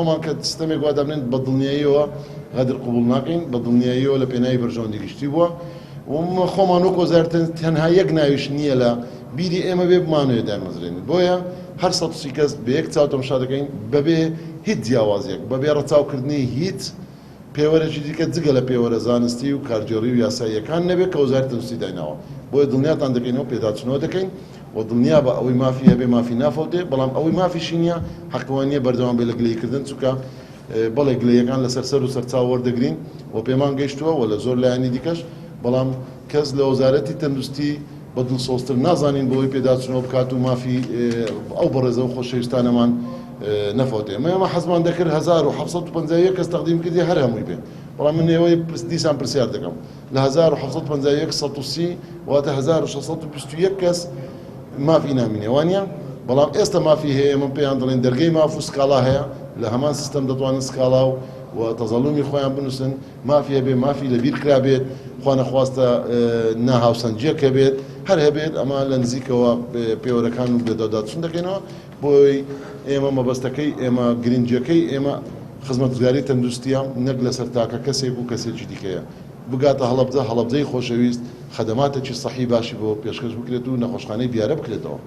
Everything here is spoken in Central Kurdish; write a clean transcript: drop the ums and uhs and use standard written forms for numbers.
خۆمان کە سیستەمێک وا دەبنێن بە دڵنیاییەوە غەدر قبول ناکەین، بە دڵنیاییەوە لە پێناوی بەرژەوەندی گشتی بووە و خۆمان وەک وەزارەت تەنها یەک ناویش نییە لە بیری ئێمە بێ بمانوێت دامەزرێنێت. بۆیە هەر 130 کەس بە یەک چاو تەماشا دەکەین بەبێ هیچ جیاوازێک، بەبێ ڕەچاوکردنی هیچ پێوەرەی دیکە جگە لە پێوەرە زانستی و کارجێڕی و یاساییەکان نەبێت کە وەزارەتی تەندروستی دایناوە. بۆیە دڵنیاتان دەکەینەوە پێداچنەوە دەکەین و دڵنیا بە ئەوەی مافی هەبێ مافی نافەوتێ، بەڵام ئەوەی مافیشی نییە حەقوانیە بەردەوام بێ لە گلەیکردن چونکە بەڵێ گلەیەکان لەسەر سەر و سەرچاو وەردەگرین و پێمان گەیشتووە و لە زۆر لایانی دیکەش، بەڵام کەس لە وەزارەتی تەندروستی بە دڵسۆزتر نازانین بۆی پێداچنەوە بکات و مافی ئەو بەڕێزە و خۆشەویستانەمان نەفەوتێ. ئێمە حەزمان دەکرد 1751 کەس تەقدیم کردی هەر هەمووی بێ، بەڵام من ئێوەی دیسان پرسیار دەکەم لە 1751 130 واتە 1621 کەس مافی نامینێ وانە، بەڵام ئێستا مافی هەیە من پێیان دەڵێن دەرگەی ماف و سکاڵا هەیە لە هەمان سیستەم دەتوانن سکاڵا و تەزەڵومی خۆیان بنووسن، مافی هەبێ مافی لەبیر کرا بێت، خوا نەخواستە ناهاوسەنجیەکە بێت، هەر هەبێت ئەمە لە نزیکەوە پێوەرەکان و بێداداچون دەکەینەوە. بۆی ئێمە مەبەستەکەی ئێمە گرنگجەکەی ئێمە خزمەتگوزاری تەندروستیە نەک لەسەر تاکە کەسێک و کەسێکی دیکەیە بگاتە هەڵەبجە هەڵەبجەی خۆشەویست خەدەماتێکی سەحی باشی بۆ پێشکەش بکرێت و نەخۆشخانەی بیارە بکرێتەوە.